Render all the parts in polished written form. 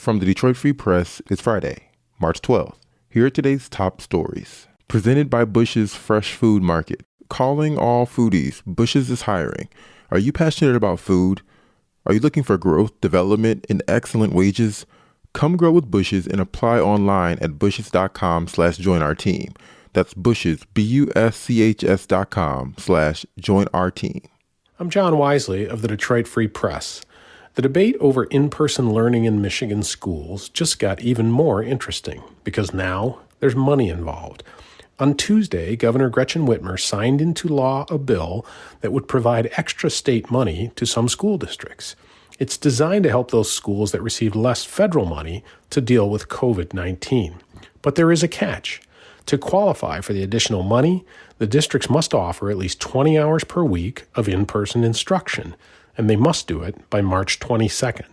From the Detroit Free Press, it's Friday, March 12th. Here are today's top stories. Presented by Bush's Fresh Food Market. Calling all foodies, Bush's is hiring. Are you passionate about food? Are you looking for growth, development, and excellent wages? Come grow with Bush's and apply online at bushes.com/join our team. That's Bush's, BUSCHS.com/join our team. I'm John Wisely of the Detroit Free Press. The debate over in-person learning in Michigan schools just got even more interesting because now there's money involved. On Tuesday, Governor Gretchen Whitmer signed into law a bill that would provide extra state money to some school districts. It's designed to help those schools that received less federal money to deal with COVID-19. But there is a catch. To qualify for the additional money, the districts must offer at least 20 hours per week of in-person instruction, and they must do it by March 22nd.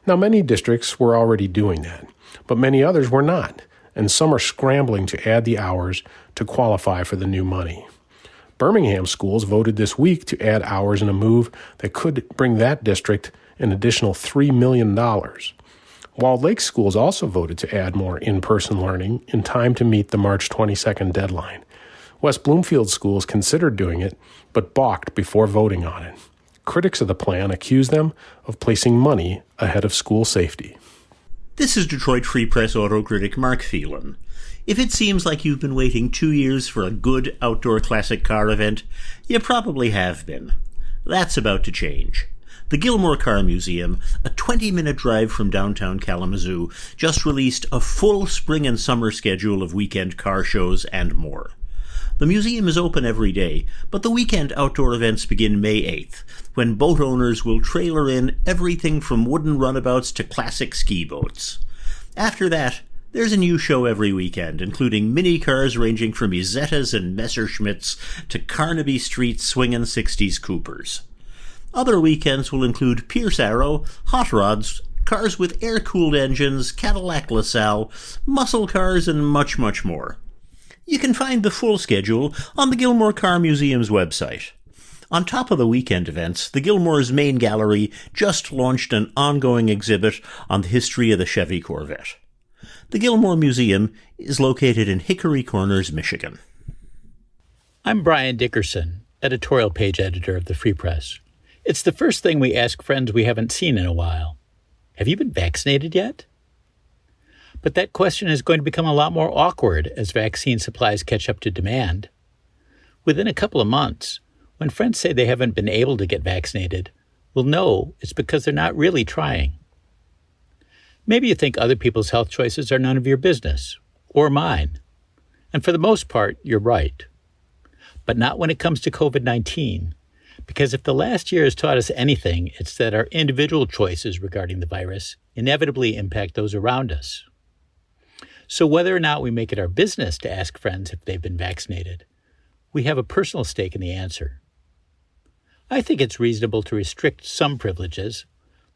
Now, many districts were already doing that, but many others were not, and some are scrambling to add the hours to qualify for the new money. Birmingham schools voted this week to add hours in a move that could bring that district an additional $3 million. Walled Lake schools also voted to add more in-person learning in time to meet the March 22nd deadline. West Bloomfield schools considered doing it, but balked before voting on it. Critics of the plan accuse them of placing money ahead of school safety. This is Detroit Free Press auto critic Mark Phelan. If it seems like you've been waiting 2 years for a good outdoor classic car event, you probably have been. That's about to change. The Gilmore Car Museum, a 20-minute drive from downtown Kalamazoo, just released a full spring and summer schedule of weekend car shows and more. The museum is open every day, but the weekend outdoor events begin May 8th, when boat owners will trailer in everything from wooden runabouts to classic ski boats. After that, there's a new show every weekend, including mini cars ranging from Izettas and Messerschmitts to Carnaby Street swingin' 60s Coopers. Other weekends will include Pierce Arrow, hot rods, cars with air-cooled engines, Cadillac LaSalle, muscle cars, and much, much more. You can find the full schedule on the Gilmore Car Museum's website. On top of the weekend events, the Gilmore's main gallery just launched an ongoing exhibit on the history of the Chevy Corvette. The Gilmore Museum is located in Hickory Corners, Michigan. I'm Brian Dickerson, editorial page editor of the Free Press. It's the first thing we ask friends we haven't seen in a while. Have you been vaccinated yet? But that question is going to become a lot more awkward as vaccine supplies catch up to demand. Within a couple of months, when friends say they haven't been able to get vaccinated, we'll know it's because they're not really trying. Maybe you think other people's health choices are none of your business, or mine. And for the most part, you're right. But not when it comes to COVID-19, because if the last year has taught us anything, it's that our individual choices regarding the virus inevitably impact those around us. So whether or not we make it our business to ask friends if they've been vaccinated, we have a personal stake in the answer. I think it's reasonable to restrict some privileges,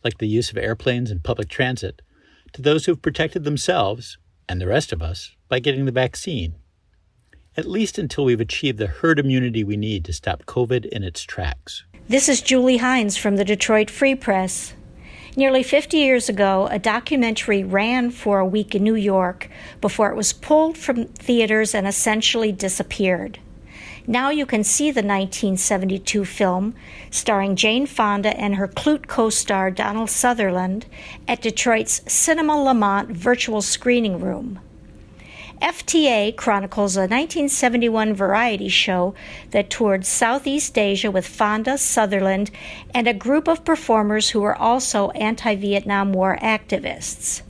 like the use of airplanes and public transit, to those who've protected themselves, and the rest of us, by getting the vaccine, at least until we've achieved the herd immunity we need to stop COVID in its tracks. This is Julie Hines from the Detroit Free Press. Nearly 50 years ago, a documentary ran for a week in New York before it was pulled from theaters and essentially disappeared. Now you can see the 1972 film, starring Jane Fonda and her Clute co-star Donald Sutherland, at Detroit's Cinema Lamont virtual screening room. FTA chronicles a 1971 variety show that toured Southeast Asia with Fonda, Sutherland, and a group of performers who were also anti-Vietnam War activists.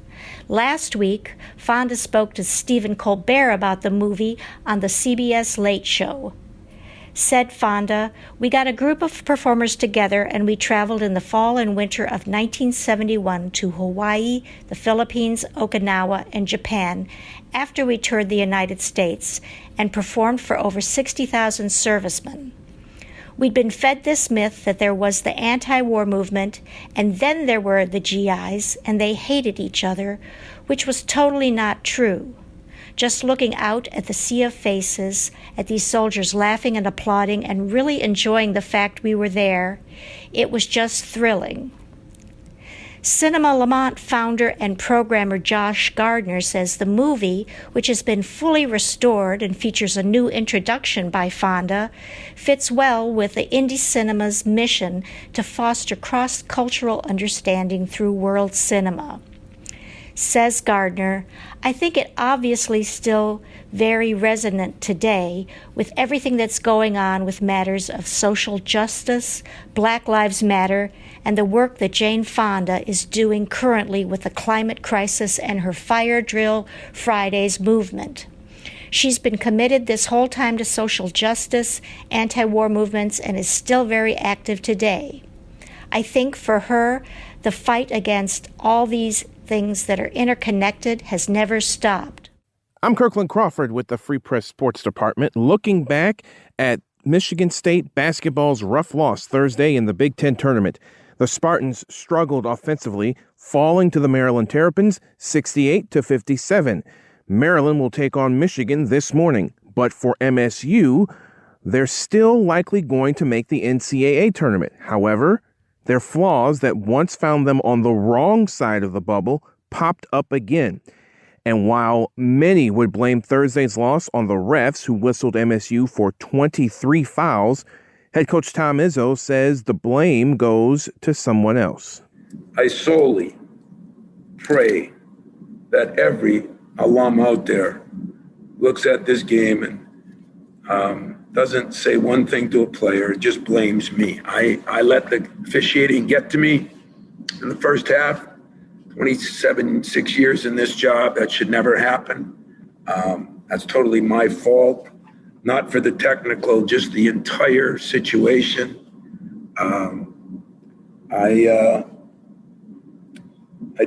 Last week, Fonda spoke to Stephen Colbert about the movie on the CBS Late Show. Said Fonda, "We got a group of performers together and we traveled in the fall and winter of 1971 to Hawaii, the Philippines, Okinawa, and Japan after we toured the United States and performed for over 60,000 servicemen. We'd been fed this myth that there was the anti-war movement and then there were the GIs and they hated each other, which was totally not true. Just looking out at the sea of faces, at these soldiers laughing and applauding and really enjoying the fact we were there, it was just thrilling." Cinema Lamont founder and programmer Josh Gardner says the movie, which has been fully restored and features a new introduction by Fonda, fits well with the indie cinema's mission to foster cross-cultural understanding through world cinema. Says Gardner, I think it obviously still very resonant today with everything that's going on with matters of social justice, Black Lives Matter, and the work that Jane Fonda is doing currently with the climate crisis and her Fire Drill Fridays movement. She's been committed this whole time to social justice, anti-war movements, and is still very active today. I think for her, the fight against all these things that are interconnected has never stopped. I'm Kirkland Crawford with the Free Press Sports Department, looking back at Michigan State basketball's rough loss Thursday in the Big Ten tournament. The Spartans struggled offensively, falling to the Maryland Terrapins 68-57. Maryland will take on Michigan this morning, but for MSU, they're still likely going to make the NCAA tournament. However, their flaws that once found them on the wrong side of the bubble popped up again. And while many would blame Thursday's loss on the refs who whistled MSU for 23 fouls, head coach Tom Izzo says the blame goes to someone else. I solely pray that every alum out there looks at this game and doesn't say one thing to a player, just blames me. I let the officiating get to me in the first half. 6 years in this job, that should never happen. That's totally my fault, not for the technical, just the entire situation. I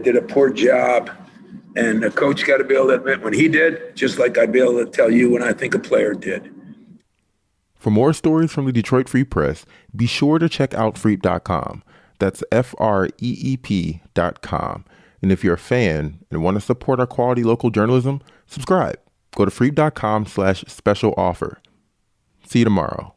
did a poor job, and the coach got to be able to admit when he did, just like I'd be able to tell you when I think a player did. For more stories from the Detroit Free Press, be sure to check out freep.com. That's FREEP.com. And if you're a fan and want to support our quality local journalism, subscribe. Go to freep.com/special offer. See you tomorrow.